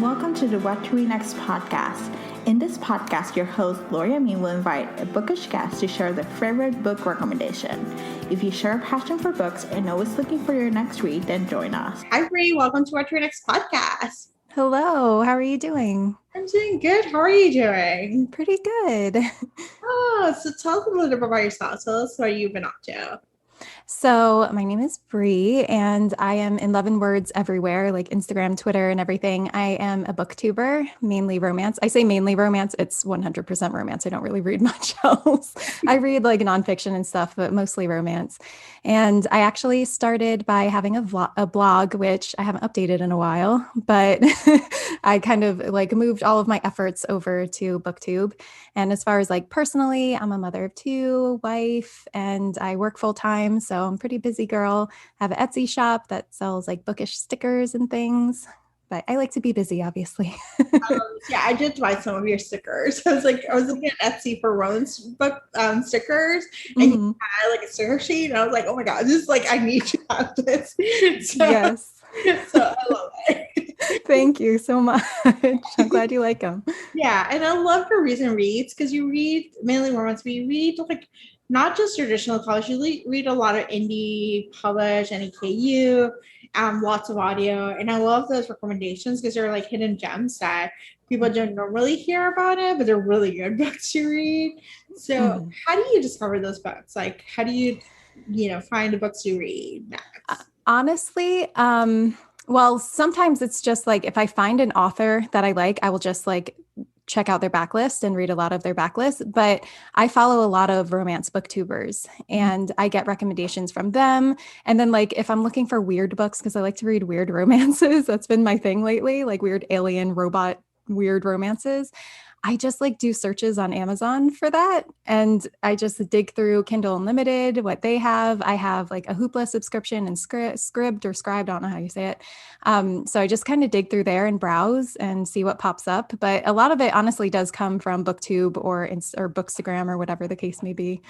and welcome to the What to Read Next podcast. In this podcast, your host, Gloria Me, will invite a bookish guest to share their favorite book recommendation. If you share a passion for books and always looking for your next read, then join us. Hi, Bree. Welcome to What to Read Next podcast. Hello, how are you doing? I'm doing good. How are you doing? Pretty good. So tell us a little bit about yourself. Tell us what you've been up to. So my name is Bree and I am in Love and Words everywhere, like Instagram, Twitter, and everything. I am a booktuber, mainly romance. I say mainly romance. It's 100% romance. I don't really read much else. I read like nonfiction and stuff, but mostly romance. And I actually started by having a blog, which I haven't updated in a while, but I kind of like moved all of my efforts over to BookTube. And as far as like personally, I'm a mother of two, wife, and I work full time. So I'm a pretty busy girl. I have an Etsy shop that sells like bookish stickers and things. But I like to be busy, obviously. Yeah, I did buy some of your stickers. I was looking at Etsy for Rowan's book stickers, and you had like a sticker sheet, and I was like, oh my god, this is like I need to have this. Yes. So I love it. Thank you so much. I'm glad you like them. Yeah, and I love your recent reads because you read mainly romance, but you read like not just traditional college. You read a lot of indie published, NEKU, lots of audio, and I love those recommendations because they're like hidden gems that people don't normally hear about it, but they're really good books to read. So, how do you discover those books? Like, how do you find the books you read next? Honestly, well, sometimes it's just like if I find an author that I like, I will just like check out their backlist and read a lot of their backlist. But I follow a lot of romance booktubers and I get recommendations from them. And then like if I'm looking for weird books, because I like to read weird romances, that's been my thing lately, like weird alien robot weird romances. I just like do searches on Amazon for that. And I just dig through Kindle Unlimited, what they have. I have like a Hoopla subscription and Scribd or Scribed, I don't know how you say it. So I just kind of dig through there and browse and see what pops up. But a lot of it honestly does come from BookTube or Bookstagram or whatever the case may be.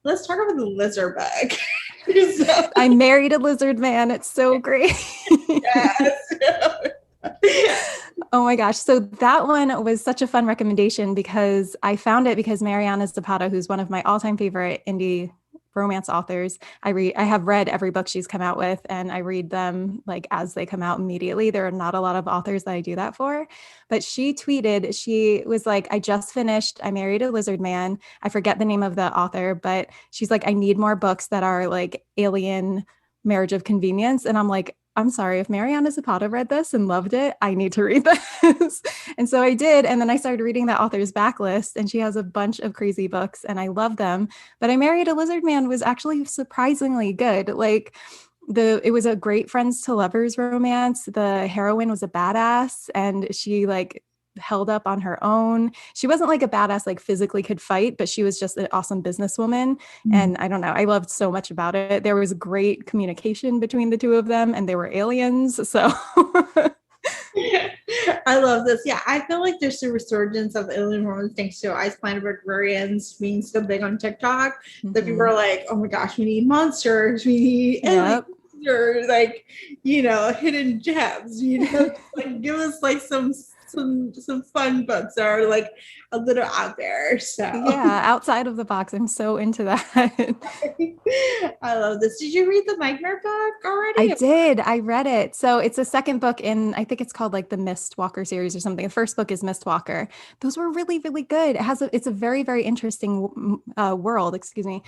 Let's talk about the lizard book. I married a lizard man. It's so great. Yes. Oh my gosh. So that one was such a fun recommendation because I found it because Mariana Zapata, who's one of my all-time favorite indie romance authors, I have read every book she's come out with and I read them like as they come out immediately. There are not a lot of authors that I do that for, but she tweeted, she was like, I married a lizard man. I forget the name of the author, but she's like, I need more books that are like alien marriage of convenience. And I'm like, I'm sorry, if Mariana Zapata read this and loved it, I need to read this. And so I did. And then I started reading that author's backlist and she has a bunch of crazy books and I love them. But I Married a Lizard Man was actually surprisingly good. Like it was a great friends to lovers romance. The heroine was a badass and she like held up on her own. She wasn't like a badass, like physically could fight, but she was just an awesome businesswoman. And I don't know, I loved so much about it. There was great communication between the two of them and they were aliens. So I love this. Yeah, I feel like there's a resurgence of alien romance thanks to Ice Planet Barbarians being so big on TikTok that people are like, oh my gosh, we need monsters, we need aliens. Or like, hidden gems, like give us like some fun books that are like a little out there. So yeah, outside of the box. I'm so into that. I love this. Did you read the Nightmare book already? I did. I read it. So it's a second book in, I think it's called like the Mistwalker series or something. The first book is Mistwalker. Those were really, really good. It's a very, very interesting world. Excuse me.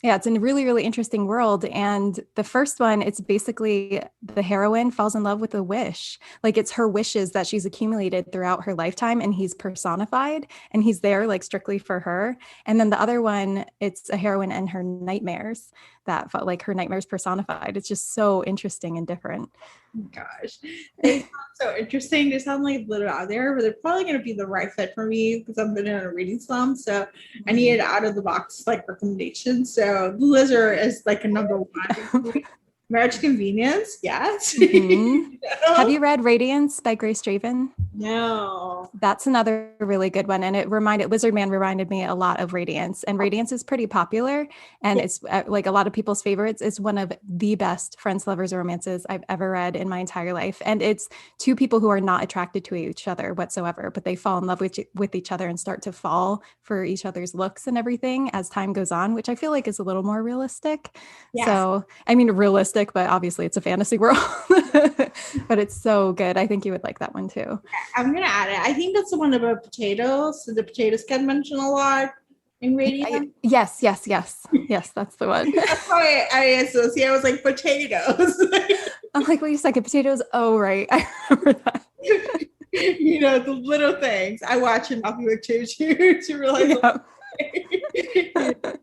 Yeah, it's a really, really interesting world. And the first one, it's basically the heroine falls in love with a wish. Like it's her wishes that she's accumulated throughout her lifetime and he's personified and he's there like strictly for her. And then the other one, it's a heroine and her nightmares that felt like her nightmares personified. It's just so interesting and different. Oh gosh, they sound so interesting. They sound like a little out there, but they're probably going to be the right fit for me because I've been in a reading slump. So I need an out of the box like recommendation. So the lizard is like a number one. Marriage Convenience, yes. Have you read Radiance by Grace Draven? No. That's another really good one. And Wizard Man reminded me a lot of Radiance. And Radiance is pretty popular. And it's like a lot of people's favorites. It's one of the best friends, lovers, romances I've ever read in my entire life. And it's two people who are not attracted to each other whatsoever, but they fall in love with each other and start to fall for each other's looks and everything as time goes on, which I feel like is a little more realistic. Yes. So, I mean, realistic, but obviously it's a fantasy world. But it's so good. I think you would like that one too. I'm gonna add it. I think that's the one about potatoes. So the potatoes get mentioned a lot in radio. Yes. Yes, that's the one. That's why I associate. I was like potatoes. I'm like, wait a second, potatoes. Oh, right. I remember that. You know, the little things. I watch enough of it to realize. Yep.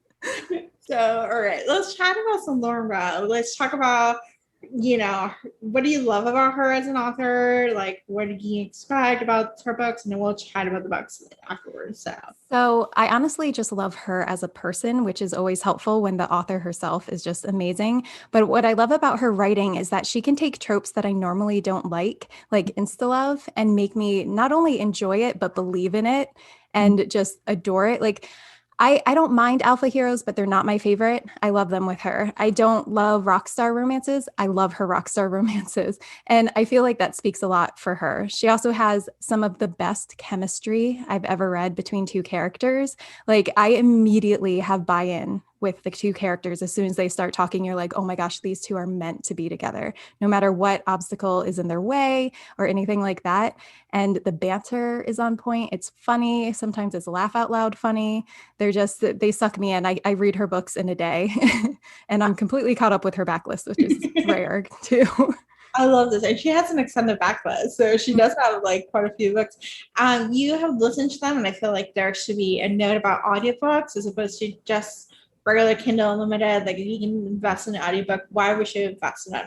So, all right, let's chat about some Lauren Rowe. Let's talk about, you know, what do you love about her as an author? Like, what did you expect about her books? And then we'll chat about the books afterwards. So I honestly just love her as a person, which is always helpful when the author herself is just amazing. But what I love about her writing is that she can take tropes that I normally don't like insta-love, and make me not only enjoy it, but believe in it and just adore it. Like, I don't mind alpha heroes, but they're not my favorite. I love them with her. I don't love rock star romances. I love her rock star romances. And I feel like that speaks a lot for her. She also has some of the best chemistry I've ever read between two characters. Like, I immediately have buy-in with the two characters. As soon as they start talking, you're like, oh my gosh, these two are meant to be together, no matter what obstacle is in their way or anything like that. And the banter is on point. It's funny. Sometimes it's laugh out loud funny. They suck me in. I read her books in a day and I'm completely caught up with her backlist, which is rare too. I love this. And she has an extended backlist. So she does have like quite a few books. You have listened to them, and I feel like there should be a note about audiobooks as opposed to just regular Kindle Unlimited. Like, if you can invest in an audiobook, why we should invest in it?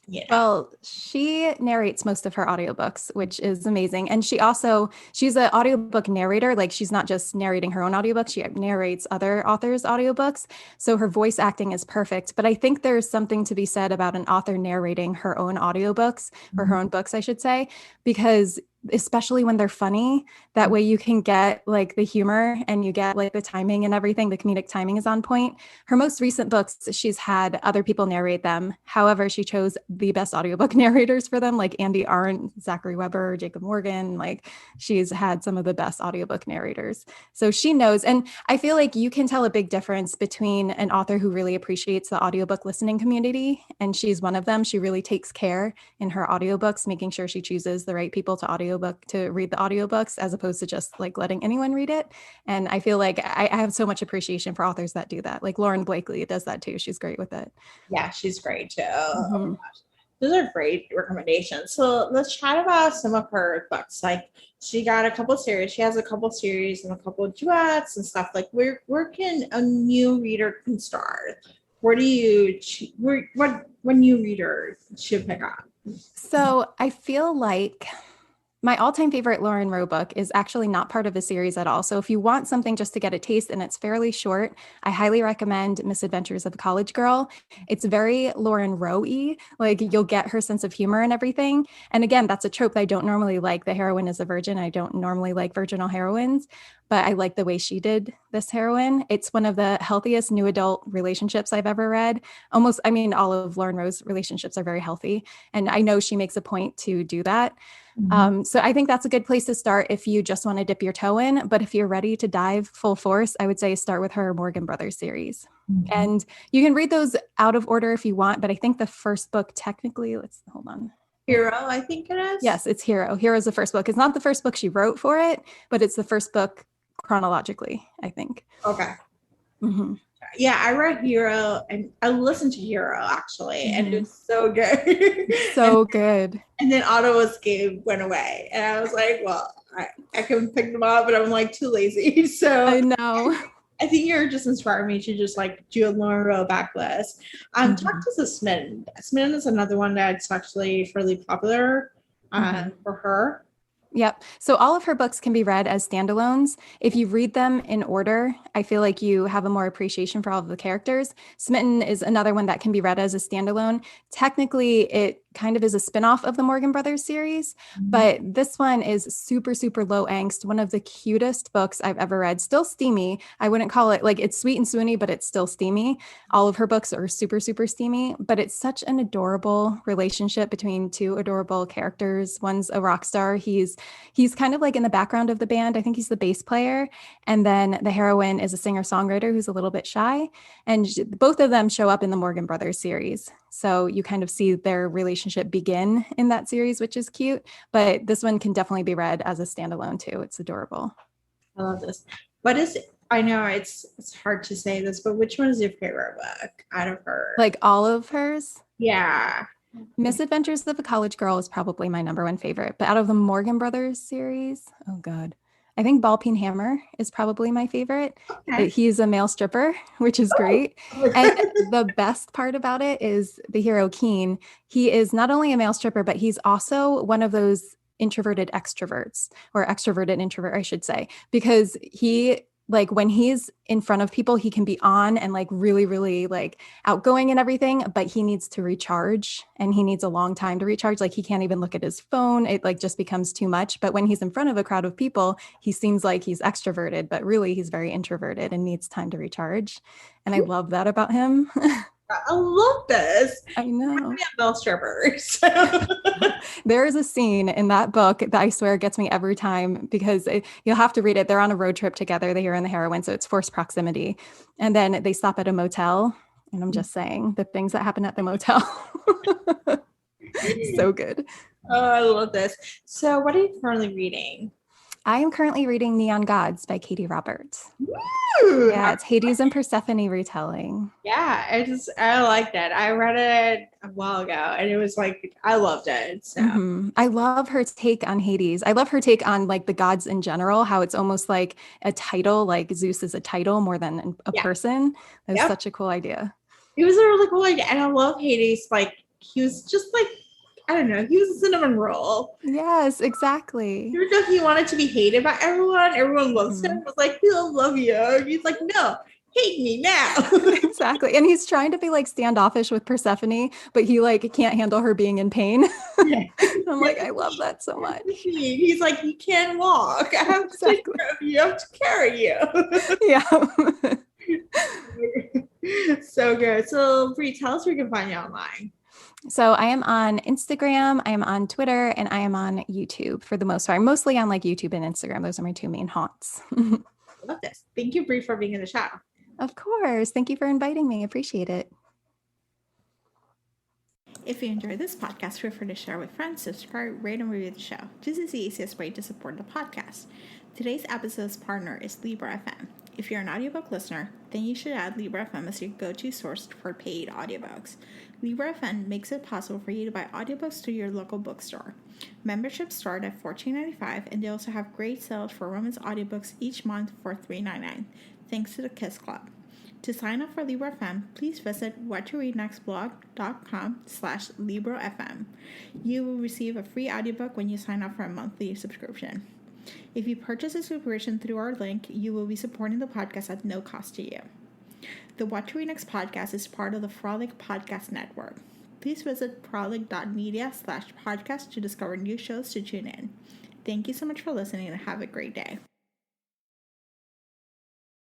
Yeah. Well, she narrates most of her audiobooks, which is amazing. And she's an audiobook narrator. Like, she's not just narrating her own audiobooks, she narrates other authors' audiobooks. So her voice acting is perfect. But I think there's something to be said about an author narrating her own audiobooks, or her own books, I should say, because especially when they're funny, that way you can get like the humor and you get like the timing and everything. The comedic timing is on point. Her most recent books, she's had other people narrate them. However, she chose the best audiobook narrators for them, like Andy Arndt, Zachary Weber, Jacob Morgan. Like, she's had some of the best audiobook narrators. So she knows. And I feel like you can tell a big difference between an author who really appreciates the audiobook listening community, and she's one of them. She really takes care in her audiobooks, making sure she chooses the right people to read the audiobooks, as opposed to just like letting anyone read it. And I feel like I have so much appreciation for authors that do that. Like Lauren Blakely does that too. She's great with it. Yeah, she's great too. Oh my gosh. Those are great recommendations. So let's chat about some of her books. Like, she got a couple series. She has a couple series and a couple of duets and stuff. Like, where can a new reader can start? What new reader should pick up? So I feel like my all-time favorite Lauren Rowe book is actually not part of the series at all. So if you want something just to get a taste and it's fairly short, I highly recommend Misadventures of a College Girl. It's very Lauren Rowe-y. Like, you'll get her sense of humor and everything. And again, that's a trope that I don't normally like. The heroine is a virgin. I don't normally like virginal heroines, but I like the way she did this heroine. It's one of the healthiest new adult relationships I've ever read. All of Lauren Rowe's relationships are very healthy. And I know she makes a point to do that. So I think that's a good place to start if you just want to dip your toe in. But if you're ready to dive full force, I would say start with her Morgan Brothers series. And you can read those out of order if you want. But I think the first book technically, hold on. Hero, I think it is. Yes, it's Hero. Hero is the first book. It's not the first book she wrote for it, but it's the first book chronologically, I think. Okay. Yeah, I read Hero, and I listened to Hero actually, and it was so good. So good. And then Auto Escape went away, and I was like, well, I can pick them up, but I'm like too lazy. So I know. I think you're just inspiring me to just like do a Lauren Rowe backlist. Talk to us Smitten. Smitten is another one that's actually fairly popular for her. Yep. So all of her books can be read as standalones. If you read them in order, I feel like you have a more appreciation for all of the characters. Smitten is another one that can be read as a standalone. Technically, it kind of is a spinoff of the Morgan Brothers series, but this one is super, super low angst. One of the cutest books I've ever read. Still steamy. I wouldn't call it like it's sweet and swoony, but it's still steamy. All of her books are super, super steamy, but it's such an adorable relationship between two adorable characters. One's a rock star. He's kind of like in the background of the band. I think he's the bass player. And then the heroine is a singer-songwriter who's a little bit shy. And both of them show up in the Morgan Brothers series. So you kind of see their relationship begin in that series, which is cute. But this one can definitely be read as a standalone too. It's adorable. I love this. What is I know it's hard to say this, but which one is your favorite book out of her? Like all of hers? Yeah. Misadventures of a College Girl is probably my number one favorite. But out of the Morgan Brothers series, oh God. I think Ball Peen Hammer is probably my favorite. Okay. He's a male stripper, which is great. And the best part about it is the hero Keen. He is not only a male stripper, but he's also one of those introverted extroverts, or extroverted introvert, I should say, because he, like, when he's in front of people, he can be on and like really, really like outgoing and everything, but he needs to recharge and he needs a long time to recharge. Like he can't even look at his phone. It like just becomes too much. But when he's in front of a crowd of people, he seems like he's extroverted, but really he's very introverted and needs time to recharge. And I love that about him. I love this. I know. Male strippers. There is a scene in that book that I swear gets me every time, because you'll have to read it. They're on a road trip together, the hero and the heroine, so it's forced proximity. And then they stop at a motel, and I'm just saying the things that happen at the motel. So good. Oh, I love this. So what are you currently reading? I am currently reading Neon Gods by Katie Roberts. Woo! Yeah, it's Hades and Persephone retelling. Yeah, I like that. I read it a while ago and it was like I loved it. So I love her take on Hades. I love her take on like the gods in general, how it's almost like a title, like Zeus is a title more than a person. That's such a cool idea. It was a really cool idea. And I love Hades. Like he was just like, I don't know, he was a cinnamon roll. Yes, exactly. Even though he wanted to be hated by everyone loves him. It was like, we don't love you. He's like, no, hate me now. Exactly. And he's trying to be like standoffish with Persephone, but he like can't handle her being in pain. Yeah. I'm like, I love that so much. He's like, you can't walk. I have to take care of you. I have to carry you. Yeah. So good. So Bree, tell us where we can find you online. So I am on Instagram, I am on Twitter, and I am on YouTube for the most part. I'm mostly on like YouTube and Instagram. Those are my two main haunts. I love this. Thank you, Bree, for being in the show. Of course. Thank you for inviting me. Appreciate it. If you enjoyed this podcast, feel free to share with friends, subscribe, rate, and review the show. This is the easiest way to support the podcast. Today's episode's partner is Libra FM. If you're an audiobook listener, then you should add Libra FM as your go-to source for paid audiobooks. Libra FM makes it possible for you to buy audiobooks through your local bookstore. Memberships start at $14.95, and they also have great sales for romance audiobooks each month for $3.99, thanks to the Kiss Club. To sign up for Libra FM, please visit whattoreadnextblog.com/LibraFM. You will receive a free audiobook when you sign up for a monthly subscription. If you purchase a subscription through our link, you will be supporting the podcast at no cost to you. The What to Read Next podcast is part of the Frolic Podcast Network. Please visit frolic.media/podcast to discover new shows to tune in. Thank you so much for listening and have a great day.